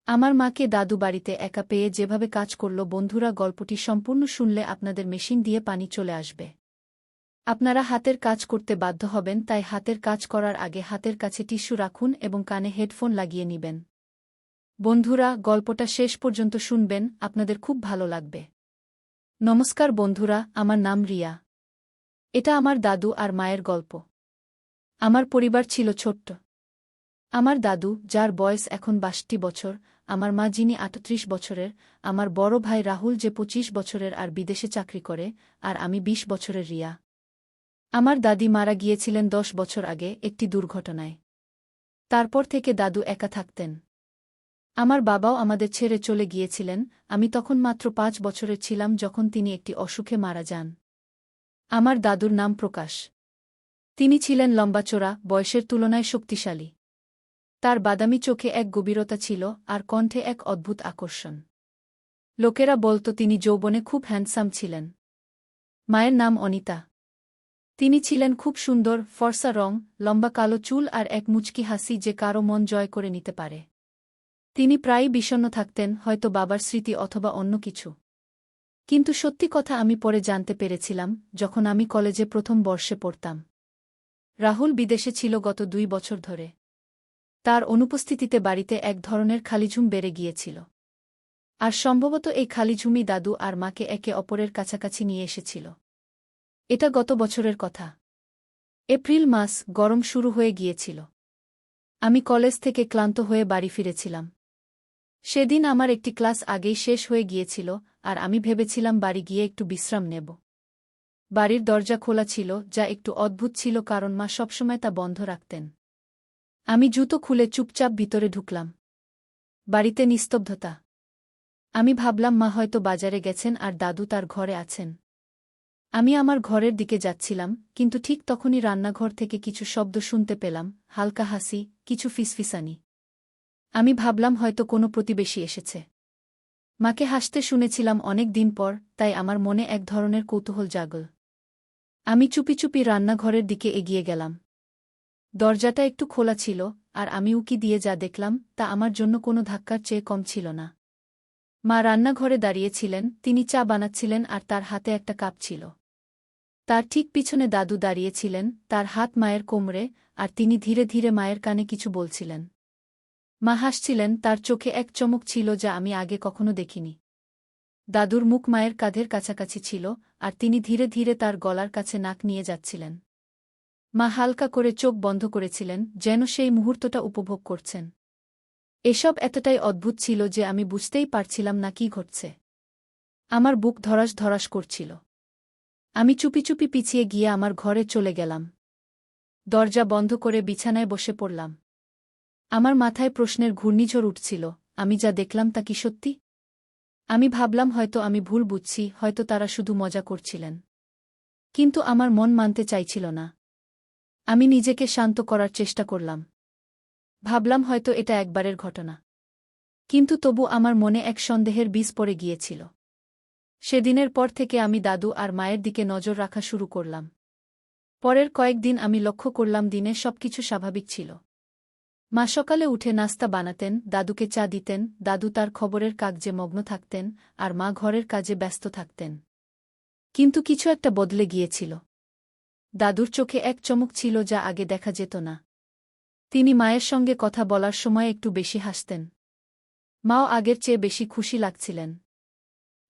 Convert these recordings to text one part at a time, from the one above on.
আমার মাকে দাদু বাড়িতে একা পেয়ে যেভাবে কাজ করল বন্ধুরা গল্পটি সম্পূর্ণ শুনলে আপনাদের মেশিন দিয়ে পানি চলে আসবে। আপনারা হাতের কাজ করতে বাধ্য হবেন, তাই হাতের কাজ করার আগে হাতের কাছে টিস্যু রাখুন এবং কানে হেডফোন লাগিয়ে নিবেন। বন্ধুরা, গল্পটা শেষ পর্যন্ত শুনবেন, আপনাদের খুব ভালো লাগবে। নমস্কার বন্ধুরা, আমার নাম রিয়া। এটা আমার দাদু আর মায়ের গল্প। আমার পরিবার ছিল ছোট্ট। আমার দাদু, যার বয়স এখন ৬২ বছর, আমার মা যিনি ৩৮ বছরের, আমার বড় ভাই রাহুল যে ২৫ বছরের আর বিদেশে চাকরি করে, আর আমি ২০ বছরের রিয়া। আমার দাদি মারা গিয়েছিলেন ১০ বছর আগে একটি দুর্ঘটনায়। তারপর থেকে দাদু একা থাকতেন। আমার বাবাও আমাদের ছেড়ে চলে গিয়েছিলেন, আমি তখন মাত্র ৫ বছরের ছিলাম যখন তিনি একটি অসুখে মারা যান। আমার দাদুর নাম প্রকাশ। তিনি ছিলেন লম্বাচোরা, বয়সের তুলনায় শক্তিশালী। তার বাদামি চোখে এক গভীরতা ছিল, আর কণ্ঠে এক অদ্ভুত আকর্ষণ। লোকেরা বলত তিনি যৌবনে খুব হ্যান্ডসাম ছিলেন। মায়ের নাম অনিতা। তিনি ছিলেন খুব সুন্দর, ফর্সা রং, লম্বা কালো চুল আর এক মুচকি হাসি যে কারো মন জয় করে নিতে পারে। তিনি প্রায়ই বিষণ্ণ থাকতেন, হয়তো বাবার স্মৃতি অথবা অন্য কিছু। কিন্তু সত্যি কথা আমি পরে জানতে পেরেছিলাম, যখন আমি কলেজে প্রথম বর্ষে পড়তাম। রাহুল বিদেশে ছিল গত ২ বছর ধরে। তার অনুপস্থিতিতে বাড়িতে এক ধরনের খালিঝুম বেড়ে গিয়েছিল। আর সম্ভবত এই খালিঝুমই দাদু আর মাকে একে অপরের কাছাকাছি নিয়ে এসেছিল। এটা গত বছরের কথা। এপ্রিল মাস, গরম শুরু হয়ে গিয়েছিল। আমি কলেজ থেকে ক্লান্ত হয়ে বাড়ি ফিরেছিলাম। সেদিন আমার একটি ক্লাস আগেই শেষ হয়ে গিয়েছিল, আর আমি ভেবেছিলাম বাড়ি গিয়ে একটু বিশ্রাম নেব। বাড়ির দরজা খোলা ছিল, যা একটু অদ্ভুত ছিল কারণ মা সবসময় তা বন্ধ রাখতেন। আমি জুতো খুলে চুপচাপ ভিতরে ঢুকলাম। বাড়িতে নিস্তব্ধতা। আমি ভাবলাম মা হয়তো বাজারে গেছেন আর দাদু তার ঘরে আছেন। আমি আমার ঘরের দিকে যাচ্ছিলাম, কিন্তু ঠিক তখনই রান্নাঘর থেকে কিছু শব্দ শুনতে পেলাম, হালকা হাসি, কিছু ফিসফিসানি। আমি ভাবলাম হয়তো কোনো প্রতিবেশী এসেছে। মাকে হাসতে শুনেছিলাম অনেক দিন পর, তাই আমার মনে এক ধরনের কৌতূহল জাগল। আমি চুপি চুপি রান্নাঘরের দিকে এগিয়ে গেলাম। দরজাটা একটু খোলা ছিল, আর আমি উকি দিয়ে যা দেখলাম তা আমার জন্য কোনো ধাক্কার চেয়ে কম ছিল না। মা রান্নাঘরে দাঁড়িয়েছিলেন, তিনি চা বানাচ্ছিলেন আর তার হাতে একটা কাপ ছিল। তার ঠিক পিছনে দাদু দাঁড়িয়েছিলেন, তার হাত মায়ের কোমরে, আর তিনি ধীরে ধীরে মায়ের কানে কিছু বলছিলেন। মা হাসছিলেন, তার চোখে এক চমক ছিল যা আমি আগে কখনো দেখিনি। দাদুর মুখ মায়ের কাঁধের কাছাকাছি ছিল, আর তিনি ধীরে ধীরে তার গলার কাছে নাক নিয়ে যাচ্ছিলেন। মা হালকা করে চোখ বন্ধ করেছিলেন, যেন সেই মুহূর্তটা উপভোগ করছেন। এসব এতটাই অদ্ভুত ছিল যে আমি বুঝতেই পারছিলাম না কি ঘটছে। আমার বুক ধড়াস ধড়াস করছিল। আমি চুপি চুপি পিছিয়ে গিয়ে আমার ঘরে চলে গেলাম। দরজা বন্ধ করে বিছানায় বসে পড়লাম। আমার মাথায় প্রশ্নের ঘূর্ণিঝড় উঠছিল, আমি যা দেখলাম তা কি সত্যি? আমি ভাবলাম হয়তো আমি ভুল বুঝছি, হয়তো তারা শুধু মজা করছিলেন। কিন্তু আমার মন মানতে চাইছিল না। আমি নিজেকে শান্ত করার চেষ্টা করলাম। ভাবলাম হয়তো এটা একবারের ঘটনা। কিন্তু তবু আমার মনে এক সন্দেহের বীজ পড়ে গিয়েছিল। সেদিনের পর থেকে আমি দাদু আর মায়ের দিকে নজর রাখা শুরু করলাম। পরের কয়েকদিন আমি লক্ষ্য করলাম দিনে সবকিছু স্বাভাবিক ছিল। মা সকালে উঠে নাস্তা বানাতেন, দাদুকে চা দিতেন, দাদু তার খবরের কাগজে মগ্ন থাকতেন, আর মা ঘরের কাজে ব্যস্ত থাকতেন। কিন্তু কিছু একটা বদলে গিয়েছিল। দাদুর চোখে এক চমক ছিল যা আগে দেখা যেত না। তিনি মায়ের সঙ্গে কথা বলার সময় একটু বেশি হাসতেন। মাও আগের চেয়ে বেশি খুশি লাগছিলেন।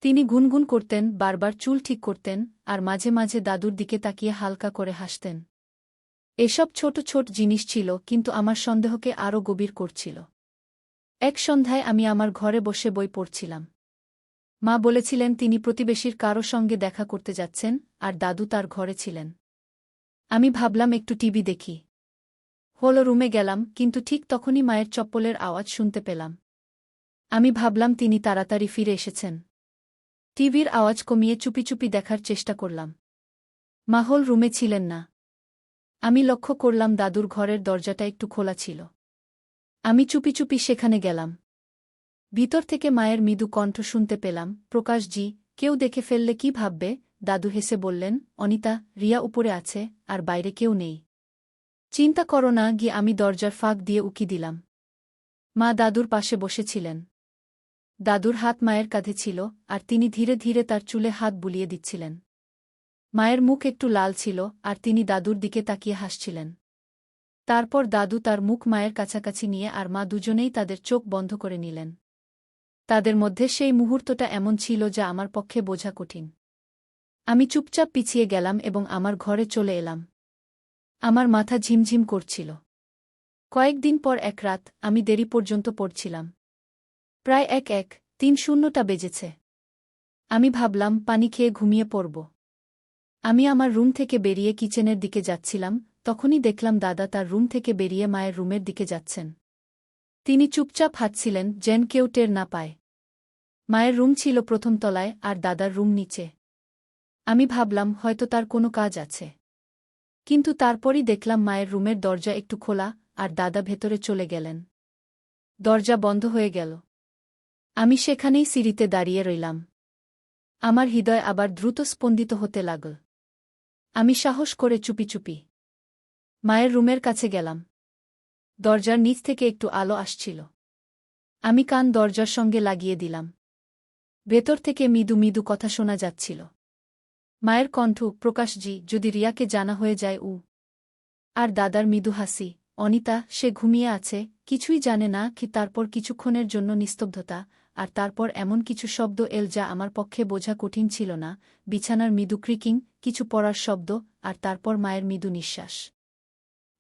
তিনি গুনগুন করতেন, বারবার চুল ঠিক করতেন, আর মাঝে মাঝে দাদুর দিকে তাকিয়ে হালকা করে হাসতেন। এসব ছোট ছোট জিনিস ছিল, কিন্তু আমার সন্দেহকে আরও গভীর করছিল। এক সন্ধ্যায় আমি আমার ঘরে বসে বই পড়ছিলাম। মা বলেছিলেন তিনি প্রতিবেশীর কারো সঙ্গে দেখা করতে যাচ্ছেন, আর দাদু তার ঘরে ছিলেন। আমি ভাবলাম একটু টিভি দেখি। হলো রুমে গেলাম, কিন্তু ঠিক তখনই মায়ের চপ্পলের আওয়াজ শুনতে পেলাম। আমি ভাবলাম তিনি তাড়াতাড়ি ফিরে এসেছেন। টিভির আওয়াজ কমিয়ে চুপি চুপি দেখার চেষ্টা করলাম। মা হল রুমে ছিলেন না। আমি লক্ষ্য করলাম দাদুর ঘরের দরজাটা একটু খোলা ছিল। আমি চুপি চুপি সেখানে গেলাম। ভিতর থেকে মায়ের মৃদু কণ্ঠ শুনতে পেলাম, প্রকাশজি, কেউ দেখে ফেললে কি ভাববে? দাদু হেসে বললেন, অনিতা, রিয়া উপরে আছে, আর বাইরে কেউ নেই। চিন্তা করো না। গিয়ে আমি দরজার ফাঁক দিয়ে উকি দিলাম। মা দাদুর পাশে বসেছিলেন। দাদুর হাত মায়ের কাঁধে ছিল, আর তিনি ধীরে ধীরে তার চুলে হাত বুলিয়ে দিচ্ছিলেন। মায়ের মুখ একটু লাল ছিল, আর তিনি দাদুর দিকে তাকিয়ে হাসছিলেন। তারপর দাদু তার মুখ মায়ের কাছাকাছি নিয়ে আর মা দুজনেই তাদের চোখ বন্ধ করে নিলেন। তাদের মধ্যে সেই মুহূর্তটা এমন ছিল যা আমার পক্ষে বোঝা কঠিন। আমি চুপচাপ পিছিয়ে গেলাম এবং আমার ঘরে চলে এলাম। আমার মাথা ঝিমঝিম করছিল। কয়েকদিন পর এক রাত আমি দেরি পর্যন্ত পড়ছিলাম। প্রায় 1:30টা বেজেছে। আমি ভাবলাম পানি খেয়ে ঘুমিয়ে পড়ব। আমি আমার রুম থেকে বেরিয়ে কিচেনের দিকে যাচ্ছিলাম, তখনই দেখলাম দাদা তার রুম থেকে বেরিয়ে মায়ের রুমের দিকে যাচ্ছেন। তিনি চুপচাপ হাঁটছিলেন, যেন কেউ টের না পায়। মায়ের রুম ছিল প্রথম তলায় আর দাদার রুম নিচে। আমি ভাবলাম হয়তো তার কোনো কাজ আছে। কিন্তু তারপরই দেখলাম মায়ের রুমের দরজা একটু খোলা, আর দাদা ভেতরে চলে গেলেন। দরজা বন্ধ হয়ে গেল। আমি সেখানেই সিঁড়িতে দাঁড়িয়ে রইলাম। আমার হৃদয় আবার দ্রুত স্পন্দিত হতে লাগল। আমি সাহস করে চুপি চুপি মায়ের রুমের কাছে গেলাম। দরজার নিচ থেকে একটু আলো আসছিল। আমি কান দরজার সঙ্গে লাগিয়ে দিলাম। ভেতর থেকে মৃদু মৃদু কথা শোনা যাচ্ছিল। মায়ের কণ্ঠ, প্রকাশজি, যদি রিয়াকে জানা হয়ে যায় আর দাদার মৃদু হাসি, অনিতা, সে ঘুমিয়ে আছে, কিছুই জানে না কি। তারপর কিছুক্ষণের জন্য নিস্তব্ধতা, আর তারপর এমন কিছু শব্দ এল যা আমার পক্ষে বোঝা কঠিন ছিল না। বিছানার মৃদু ক্রিকিং, কিছু পড়ার শব্দ, আর তারপর মায়ের মৃদু নিঃশ্বাস।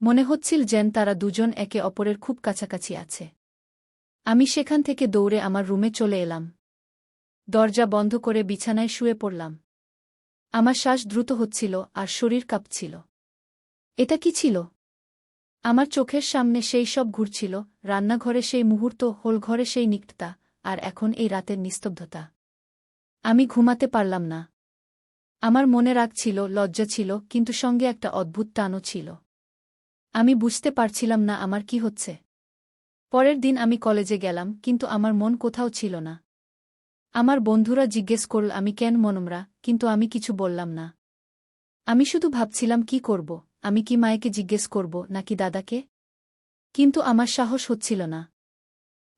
মনে হচ্ছিল যেন তারা দুজন একে অপরের খুব কাছাকাছি আছে। আমি সেখান থেকে দৌড়ে আমার রুমে চলে এলাম। দরজা বন্ধ করে বিছানায় শুয়ে পড়লাম। আমার শ্বাস দ্রুত হচ্ছিল আর শরীর কাঁপছিল। এটা কি ছিল? আমার চোখের সামনে সেই সব ঘুরছিল, রান্নাঘরে সেই মুহূর্ত, হোলঘরে সেই নিকটতা, আর এখন এই রাতের নিস্তব্ধতা। আমি ঘুমাতে পারলাম না। আমার মনে রাগ ছিল, লজ্জা ছিল, কিন্তু সঙ্গে একটা অদ্ভুত টানও ছিল। আমি বুঝতে পারছিলাম না আমার কি হচ্ছে। পরের দিন আমি কলেজে গেলাম, কিন্তু আমার মন কোথাও ছিল না। আমার বন্ধুরা জিজ্ঞেস করল আমি কেন মনমরা, কিন্তু আমি কিছু বললাম না। আমি শুধু ভাবছিলাম কি করব, আমি কি মায়েকে জিজ্ঞেস করব নাকি দাদাকে? কিন্তু আমার সাহস হচ্ছিল না।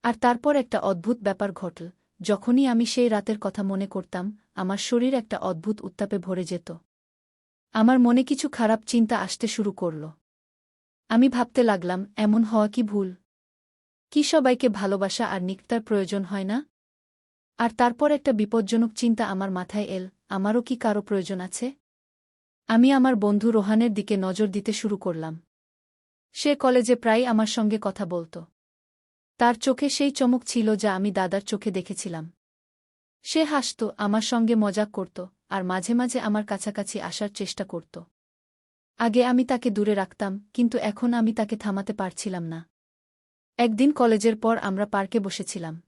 আর তারপর একটা অদ্ভুত ব্যাপার ঘটল। যখনই আমি সেই রাতের কথা মনে করতাম, আমার শরীর একটা অদ্ভুত উত্তাপে ভরে যেত। আমার মনে কিছু খারাপ চিন্তা আসতে শুরু করল। আমি ভাবতে লাগলাম, এমন হওয়া কি ভুল? কি সবাইকে ভালোবাসা আর নিকটার প্রয়োজন হয় না? আর তারপর একটা বিপজ্জনক চিন্তা আমার মাথায় এল, আমারও কি কারো প্রয়োজন আছে? আমি আমার বন্ধু রোহানের দিকে নজর দিতে শুরু করলাম। সে কলেজে প্রায় আমার সঙ্গে কথা বলত। তার চোখে সেই চমক ছিল যা আমি দাদার চোখে দেখেছিলাম। সে হাসত, আমার সঙ্গে মজাক করত, আর মাঝে মাঝে আমার কাছাকাছি আসার চেষ্টা করত। আগে আমি তাকে দূরে রাখতাম, কিন্তু এখন আমি তাকে থামাতে পারছিলাম না। একদিন কলেজের পর আমরা পার্কে বসেছিলাম।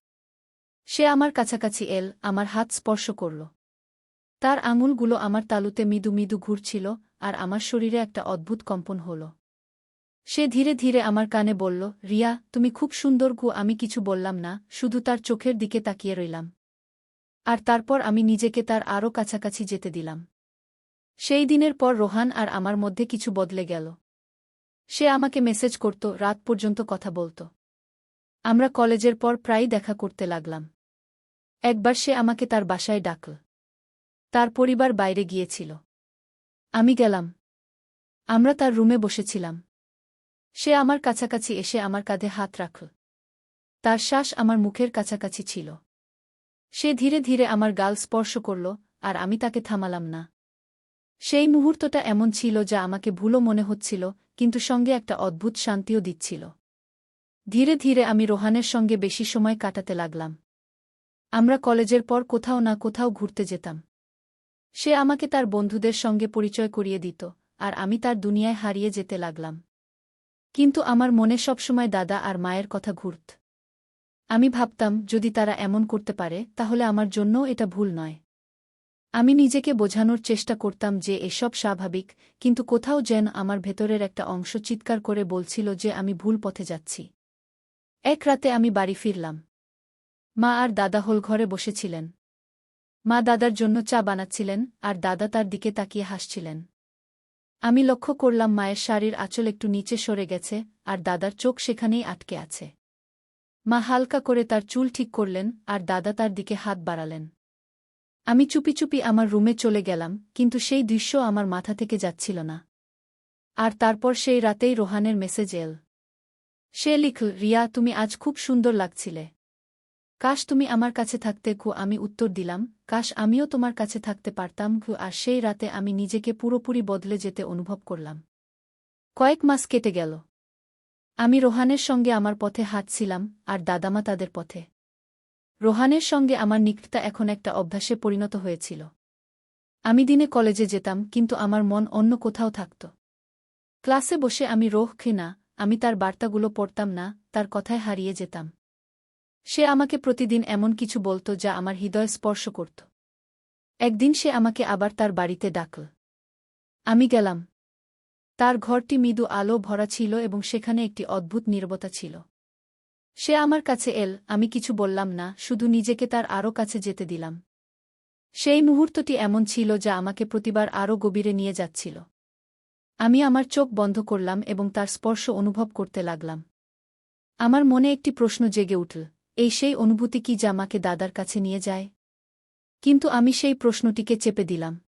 সে আমার কাছাকাছি এল, আমার হাত স্পর্শ করল। তার আঙুলগুলো আমার তালুতে মৃদু মৃদু ঘুরছিল, আর আমার শরীরে একটা অদ্ভুত কম্পন হল। সে ধীরে ধীরে আমার কানে বলল, রিয়া, তুমি খুব সুন্দর। আমি কিছু বললাম না, শুধু তার চোখের দিকে তাকিয়ে রইলাম। আর তারপর আমি নিজেকে তার আরও কাছাকাছি যেতে দিলাম। সেই দিনের পর রোহান আর আমার মধ্যে কিছু বদলে গেল। সে আমাকে মেসেজ করত, রাত পর্যন্ত কথা বলত। আমরা কলেজের পর প্রায়ই দেখা করতে লাগলাম। একবার সে আমাকে তার বাসায় ডাকল। তার পরিবার বাইরে গিয়েছিল। আমি গেলাম। আমরা তার রুমে বসেছিলাম। সে আমার কাছাকাছি এসে আমার কাঁধে হাত রাখল। তার শ্বাস আমার মুখের কাছাকাছি ছিল। সে ধীরে ধীরে আমার গাল স্পর্শ করল, আর আমি তাকে থামালাম না। সেই মুহূর্তটা এমন ছিল যা আমাকে ভুলও মনে হচ্ছিল, কিন্তু সঙ্গে একটা অদ্ভুত শান্তিও দিচ্ছিল। ধীরে ধীরে আমি রোহানের সঙ্গে বেশি সময় কাটাতে লাগলাম। আমরা কলেজের পর কোথাও না কোথাও ঘুরতে যেতাম। সে আমাকে তার বন্ধুদের সঙ্গে পরিচয় করিয়ে দিত, আর আমি তার দুনিয়ায় হারিয়ে যেতে লাগলাম। কিন্তু আমার মনে সবসময় দাদা আর মায়ের কথা ঘুরত। আমি ভাবতাম, যদি তারা এমন করতে পারে, তাহলে আমার জন্যও এটা ভুল নয়। আমি নিজেকে বোঝানোর চেষ্টা করতাম যে এসব স্বাভাবিক, কিন্তু কোথাও যেন আমার ভেতরের একটা অংশ চিৎকার করে বলছিল যে আমি ভুল পথে যাচ্ছি। এক রাতে আমি বাড়ি ফিরলাম। মা আর দাদা হোলঘরে বসেছিলেন। মা দাদার জন্য চা বানাচ্ছিলেন, আর দাদা তার দিকে তাকিয়ে হাসছিলেন। আমি লক্ষ্য করলাম মায়ের শাড়ির আঁচল একটু নিচে সরে গেছে, আর দাদার চোখ সেখানেই আটকে আছে। মা হালকা করে তার চুল ঠিক করলেন আর দাদা তার দিকে হাত বাড়ালেন। আমি চুপি চুপি আমার রুমে চলে গেলাম, কিন্তু সেই দৃশ্য আমার মাথা থেকে যাচ্ছিল না। আর তারপর সেই রাতেই রোহানের মেসেজ এল। সে লিখল, রিয়া, তুমি আজ খুব সুন্দর লাগছিলে। কাশ তুমি আমার কাছে থাকতে। আমি উত্তর দিলাম, কাশ আমিও তোমার কাছে থাকতে পারতাম। আর সেই রাতে আমি নিজেকে পুরোপুরি বদলে যেতে অনুভব করলাম। কয়েক মাস কেটে গেল। আমি রোহানের সঙ্গে আমার পথে হাঁটছিলাম, আর দাদামা তাদের পথে। রোহানের সঙ্গে আমার নিকটতা এখন একটা অভ্যাসে পরিণত হয়েছিল। আমি দিনে কলেজে যেতাম, কিন্তু আমার মন অন্য কোথাও থাকত। ক্লাসে বসে আমি না, আমি তার বার্তাগুলো পড়তাম না, তার কথায় হারিয়ে যেতাম। সে আমাকে প্রতিদিন এমন কিছু বলত যা আমার হৃদয় স্পর্শ করত। একদিন সে আমাকে আবার তার বাড়িতে ডাকল। আমি গেলাম। তার ঘরটি মৃদু আলো ভরা ছিল এবং সেখানে একটি অদ্ভুত নীরবতা ছিল। সে আমার কাছে এল, আমি কিছু বললাম না, শুধু নিজেকে তার আরও কাছে যেতে দিলাম। সেই মুহূর্তটি এমন ছিল যা আমাকে প্রতিবার আরও গভীরে নিয়ে যাচ্ছিল। আমি আমার চোখ বন্ধ করলাম এবং তার স্পর্শ অনুভব করতে লাগলাম। আমার মনে একটি প্রশ্ন জেগে উঠল, এই সেই অনুভূতি কি যা আমাকে দাদার কাছে নিয়ে যায়? কিন্তু আমি সেই প্রশ্নটিকে চেপে দিলাম।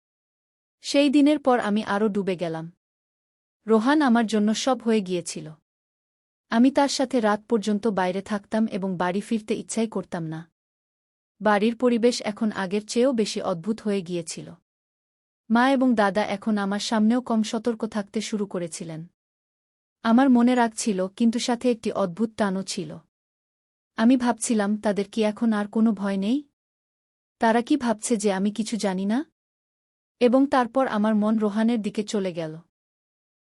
সেই দিনের পর আমি আরও ডুবে গেলাম। রোহান আমার জন্য সব হয়ে গিয়েছিল। আমি তার সাথে রাত পর্যন্ত বাইরে থাকতাম এবং বাড়ি ফিরতে ইচ্ছাই করতাম না। বাড়ির পরিবেশ এখন আগের চেয়েও বেশি অদ্ভুত হয়ে গিয়েছিল। মা এবং দাদা এখন আমার সামনেও কম সতর্ক থাকতে শুরু করেছিলেন। আমার মনে রাগ ছিল, কিন্তু সাথে একটি অদ্ভুত টানও ছিল। আমি ভাবছিলাম, তাদের কি এখন আর কোনো ভয় নেই? তারা কি ভাবছে যে আমি কিছু জানি না? এবং তারপর আমার মন রোহানের দিকে চলে গেল।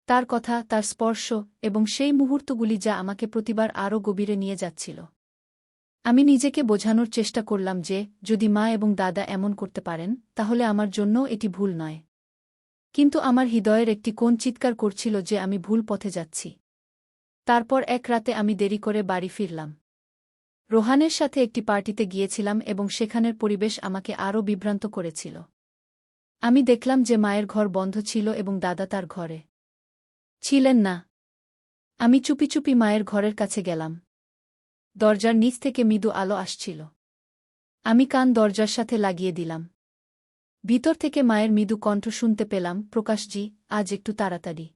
তার কথা, তার স্পর্শ, এবং সেই মুহূর্তগুলি যা আমাকে প্রতিবার আরও গভীরে নিয়ে যাচ্ছিল। আমি নিজেকে বোঝানোর চেষ্টা করলাম যে, যদি মা এবং দাদা এমন করতে পারেন, তাহলে আমার জন্যও এটি ভুল নয়। কিন্তু আমার হৃদয়ের একটি কোণ চিৎকার করছিল যে আমি ভুল পথে যাচ্ছি। তারপর এক রাতে আমি দেরি করে বাড়ি ফিরলাম। রোহানের সাথে একটি পার্টিতে গিয়েছিলাম এবং সেখানের পরিবেশ আমাকে আরও বিভ্রান্ত করেছিল। আমি দেখলাম যে মায়ের ঘর বন্ধ ছিল এবং দাদা তার ঘরে ছিলেন না। আমি চুপি চুপি মায়ের ঘরের কাছে গেলাম। দরজার নিচ থেকে মৃদু আলো আসছিল। আমি কান দরজার সাথে লাগিয়ে দিলাম। ভিতর থেকে মায়ের মৃদু কণ্ঠ শুনতে পেলাম, প্রকাশজি, আজ একটু তাড়াতাড়ি।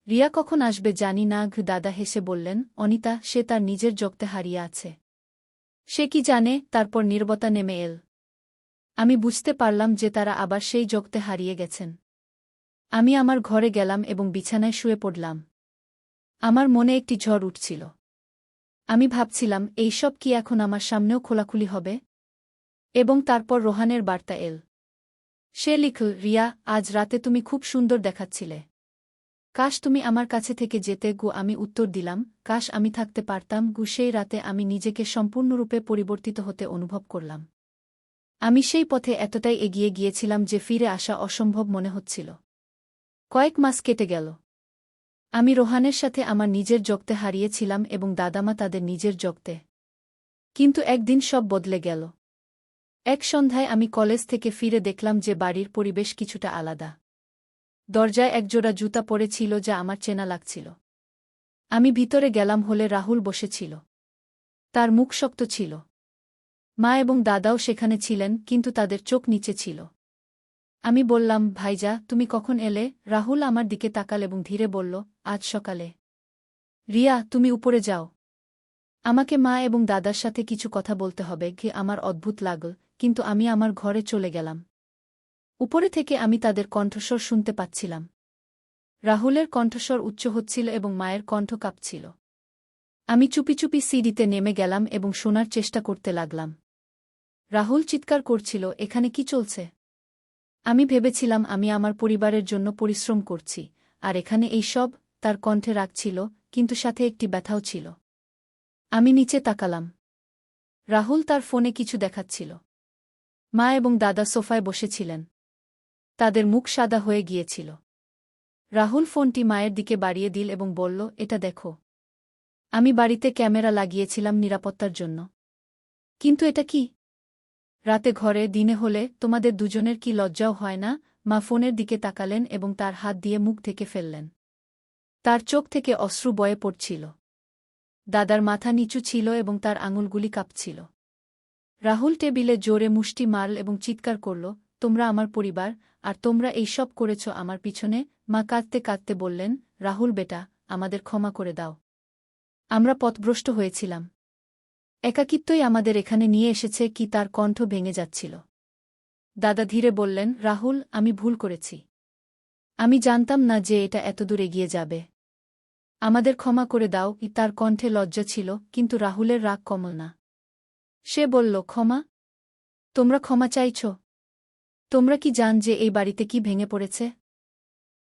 রিয়া কখন আসবে জানি না। দাদা হেসে বললেন, অনিতা, সে তার নিজের জগতে হারিয়ে আছে। সে কি জানে? তারপর নীরবতা নেমে এল। আমি বুঝতে পারলাম যে তারা আবার সেই জগতে হারিয়ে গেছেন। আমি আমার ঘরে গেলাম এবং বিছানায় শুয়ে পড়লাম। আমার মনে একটি ঝড় উঠছিল। আমি ভাবছিলাম, এই সব কি এখন আমার সামনেও খোলাখুলি হবে? এবং তারপর রোহানের বার্তা এল। সে লিখল, রিয়া, আজ রাতে তুমি খুব সুন্দর দেখাচ্ছিলে। কাশ তুমি আমার কাছে থেকে যেতে। আমি উত্তর দিলাম, কাশ আমি থাকতে পারতাম। সেই রাতে আমি নিজেকে সম্পূর্ণরূপে পরিবর্তিত হতে অনুভব করলাম। আমি সেই পথে এতটাই এগিয়ে গিয়েছিলাম যে ফিরে আসা অসম্ভব মনে হচ্ছিল। কয়েক মাস কেটে গেল। আমি রোহানের সাথে আমার নিজের জগতে হারিয়েছিলাম এবং দাদামা তাদের নিজের জগতে। কিন্তু একদিন সব বদলে গেল। এক সন্ধ্যায় আমি কলেজ থেকে ফিরে দেখলাম যে বাড়ির পরিবেশ কিছুটা আলাদা। দরজায় একজোড়া জুতা পরে ছিল যা আমার চেনা লাগছিল। আমি ভিতরে গেলাম হলে রাহুল বসেছিল। তার মুখ শক্ত ছিল। মা এবং দাদাও সেখানে ছিলেন, কিন্তু তাদের চোখ নিচে ছিল। আমি বললাম, ভাইজা, তুমি কখন এলে? রাহুল আমার দিকে তাকাল এবং ধীরে বলল, আজ সকালে। রিয়া, তুমি উপরে যাও। আমাকে মা এবং দাদার সাথে কিছু কথা বলতে হবে। আমার অদ্ভুত লাগল, কিন্তু আমি আমার ঘরে চলে গেলাম। উপরে থেকে আমি তাদের কণ্ঠস্বর শুনতে পাচ্ছিলাম। রাহুলের কণ্ঠস্বর উচ্চ হচ্ছিল এবং মায়ের কণ্ঠ কাঁপছিল। আমি চুপি চুপি সিঁড়িতে নেমে গেলাম এবং শোনার চেষ্টা করতে লাগলাম। রাহুল চিৎকার করছিল, এখানে কি চলছে? আমি ভেবেছিলাম আমি আমার পরিবারের জন্য পরিশ্রম করছি, আর এখানে এই সব। তার কণ্ঠে রাগ ছিল, কিন্তু সাথে একটি ব্যথাও ছিল। আমি নিচে তাকালাম। রাহুল তার ফোনে কিছু দেখাচ্ছিল। মা এবং দাদা সোফায় বসেছিলেন। তাদের মুখ সাদা হয়ে গিয়েছিল। রাহুল ফোনটি মায়ের দিকে বাড়িয়ে দিল এবং বলল, এটা দেখো। আমি বাড়িতে ক্যামেরা লাগিয়েছিলাম নিরাপত্তার জন্য। কিন্তু এটা কি? রাতে ঘরে, দিনে হলে তোমাদের দুজনের কি লজ্জাও হয় না? মা ফোনের দিকে তাকালেন এবং তার হাত দিয়ে মুখ ঢেকে ফেললেন। তার চোখ থেকে অশ্রু বয়ে পড়ছিল। দাদার মাথা নিচু ছিল এবং তার আঙুলগুলি কাঁপছিল। রাহুল টেবিলে জোরে মুষ্টি মারল এবং চিৎকার করল, তোমরা আমার পরিবার, আর তোমরা এই সব করেছ আমার পিছনে। মা কাঁদতে কাঁদতে বললেন, রাহুল বেটা, আমাদের ক্ষমা করে দাও। আমরা পথভ্রষ্ট হয়েছিলাম। একাকিত্বই আমাদের এখানে নিয়ে এসেছে। কি তার কণ্ঠ ভেঙে যাচ্ছিল। দাদা ধীরে বললেন, রাহুল, আমি ভুল করেছি। আমি জানতাম না যে এটা এতদূর এগিয়ে যাবে। আমাদের ক্ষমা করে দাও। তার কণ্ঠে লজ্জা ছিল, কিন্তু রাহুলের রাগ কমল না। সে বলল, ক্ষমা? তোমরা ক্ষমা চাইছ? তোমরা কি জান যে এই বাড়িতে কি ভেঙে পড়েছে?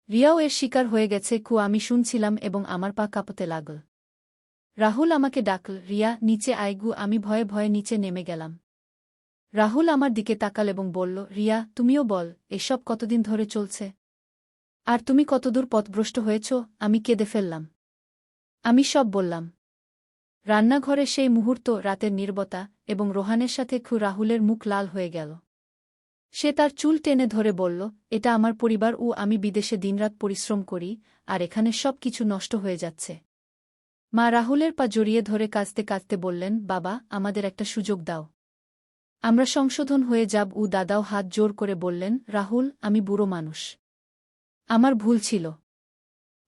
রিয়াও এর শিকার হয়ে গেছে। আমি শুনছিলাম এবং আমার পা কাঁপতে লাগল। রাহুল আমাকে ডাকল, রিয়া, নিচে আয়। আমি ভয়ে ভয়ে নিচে নেমে গেলাম। রাহুল আমার দিকে তাকাল এবং বলল, রিয়া, তুমিও বল, এসব কতদিন ধরে চলছে? আর তুমি কতদূর পথভ্রষ্ট হয়েছ? আমি কেঁদে ফেললাম। আমি সব বললাম। রান্নাঘরে সেই মুহূর্ত, রাতের নীরবতা, এবং রোহানের সাথে রাহুলের মুখ লাল হয়ে গেল। সে তার চুল টেনে ধরে বলল, এটা আমার পরিবার আমি বিদেশে দিনরাত পরিশ্রম করি, আর এখানে সব কিছু নষ্ট হয়ে যাচ্ছে। মা রাহুলের পা জড়িয়ে ধরে কাঁদতে কাঁদতে বললেন, বাবা, আমাদের একটা সুযোগ দাও। আমরা সংশোধন হয়ে যাব। দাদাও হাত জোর করে বললেন, রাহুল, আমি বুড়ো মানুষ। আমার ভুল ছিল।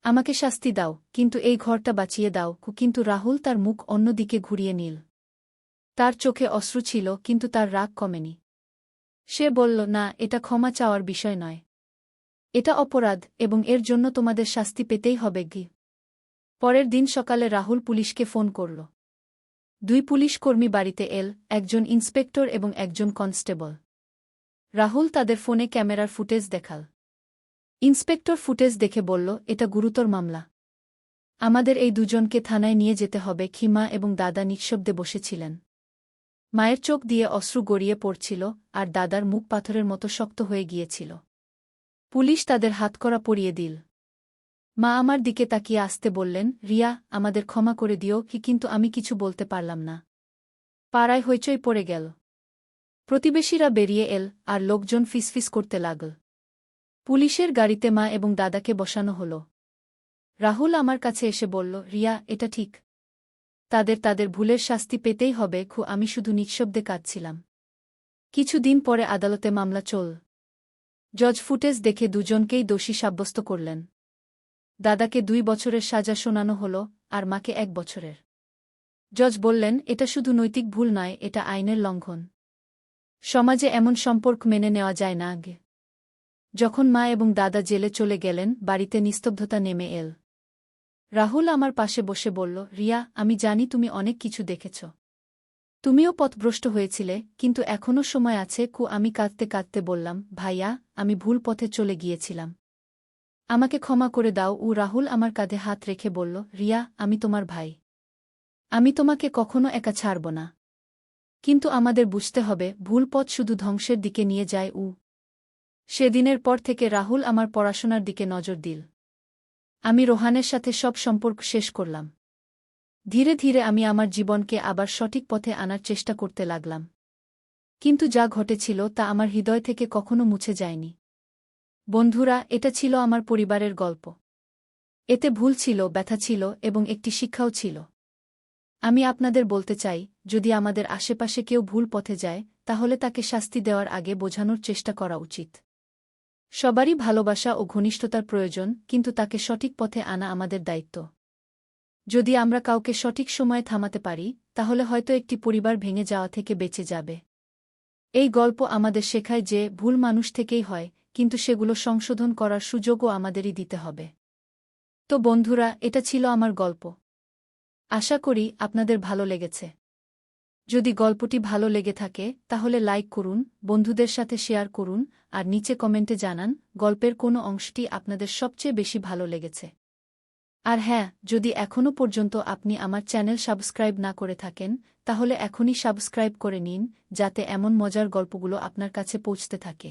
আমাকে শাস্তি দাও, কিন্তু এই ঘরটা বাঁচিয়ে দাও। কিন্তু রাহুল তার মুখ অন্যদিকে ঘুরিয়ে নিল। তার চোখে অশ্রু ছিল, কিন্তু তার রাগ কমেনি। সে বলল, না, এটা ক্ষমা চাওয়ার বিষয় নয়। এটা অপরাধ, এবং এর জন্য তোমাদের শাস্তি পেতেই হবে। পরের দিন সকালে রাহুল পুলিশকে ফোন করল। 2 পুলিশ কর্মী বাড়িতে এল, একজন ইন্সপেক্টর এবং একজন কনস্টেবল। রাহুল তাদের ফোনে ক্যামেরার ফুটেজ দেখাল। ইন্সপেক্টর ফুটেজ দেখে বলল, এটা গুরুতর মামলা। আমাদের এই দুজনকে থানায় নিয়ে যেতে হবে। মা এবং দাদা নিঃশব্দে বসেছিলেন। মায়ের চোখ দিয়ে অশ্রু গড়িয়ে পড়ছিল, আর দাদার মুখ পাথরের মতো শক্ত হয়ে গিয়েছিল। পুলিশ তাদের হাতকড়া পরিয়ে দিল। মা আমার দিকে তাকিয়ে আসতে বললেন, রিয়া, আমাদের ক্ষমা করে দিও। কিন্তু আমি কিছু বলতে পারলাম না। পাড়ায় হইচই পড়ে গেল। প্রতিবেশীরা বেরিয়ে এল, আর লোকজন ফিসফিস করতে লাগল। পুলিশের গাড়িতে মা এবং দাদাকে বসানো হল। রাহুল আমার কাছে এসে বলল, রিয়া, এটা ঠিক। তাদের ভুলের শাস্তি পেতেই হবে। আমি শুধু নিঃশব্দে কাঁদছিলাম। কিছুদিন পরে আদালতে মামলা চল। জজ ফুটেজ দেখে দুজনকেই দোষী সাব্যস্ত করলেন। দাদাকে 2 বছরের সাজা শোনানো হল, আর মাকে 1 বছরের। জজ বললেন, এটা শুধু নৈতিক ভুল নয়, এটা আইনের লঙ্ঘন। সমাজে এমন সম্পর্ক মেনে নেওয়া যায় না। যখন মা এবং দাদা জেলে চলে গেলেন, বাড়িতে নিস্তব্ধতা নেমে এল। রাহুল আমার পাশে বসে বলল, রিয়া, আমি জানি তুমি অনেক কিছু দেখেছ। তুমিও পথভ্রষ্ট হয়েছিলে, কিন্তু এখনও সময় আছে। আমি কাঁদতে কাঁদতে বললাম, ভাইয়া, আমি ভুল পথে চলে গিয়েছিলাম। আমাকে ক্ষমা করে দাও। রাহুল আমার কাঁধে হাত রেখে বলল, রিয়া, আমি তোমার ভাই। আমি তোমাকে কখনো একা ছাড়ব না। কিন্তু আমাদের বুঝতে হবে, ভুল পথ শুধু ধ্বংসের দিকে নিয়ে যায়। সেদিনের পর থেকে রাহুল আমার পড়াশোনার দিকে নজর দিল। আমি রোহানের সাথে সব সম্পর্ক শেষ করলাম। ধীরে ধীরে আমি আমার জীবনকে আবার সঠিক পথে আনার চেষ্টা করতে লাগলাম। কিন্তু যা ঘটেছিল তা আমার হৃদয় থেকে কখনো মুছে যায়নি। বন্ধুরা, এটা ছিল আমার পরিবারের গল্প। এতে ভুল ছিল, ব্যথা ছিল, এবং একটি শিক্ষাও ছিল। আমি আপনাদের বলতে চাই, যদি আমাদের আশেপাশে কেউ ভুল পথে যায়, তাহলে তাকে শাস্তি দেওয়ার আগে বোঝানোর চেষ্টা করা উচিত। সবারই ভালোবাসা ও ঘনিষ্ঠতার প্রয়োজন, কিন্তু তাকে সঠিক পথে আনা আমাদের দায়িত্ব। যদি আমরা কাউকে সঠিক সময়ে থামাতে পারি, তাহলে হয়তো একটি পরিবার ভেঙে যাওয়া থেকে বেঁচে যাবে। এই গল্প আমাদের শেখায় যে ভুল মানুষ থেকেই হয়, কিন্তু সেগুলো সংশোধন করার সুযোগও আমাদেরই দিতে হবে। তো বন্ধুরা, এটা ছিল আমার গল্প। আশা করি আপনাদের ভালো লেগেছে। যদি গল্পটি ভালো লেগে থাকে, তাহলে লাইক করুন, বন্ধুদের সাথে শেয়ার করুন, আর নিচে কমেন্টে জানান গল্পের কোনো অংশটি আপনাদের সবচেয়ে বেশি ভালো লেগেছে। আর হ্যাঁ, যদি এখনও পর্যন্ত আপনি আমার চ্যানেল সাবস্ক্রাইব না করে থাকেন, তাহলে এখনই সাবস্ক্রাইব করে নিন, যাতে এমন মজার গল্পগুলো আপনার কাছে পৌঁছতে থাকে।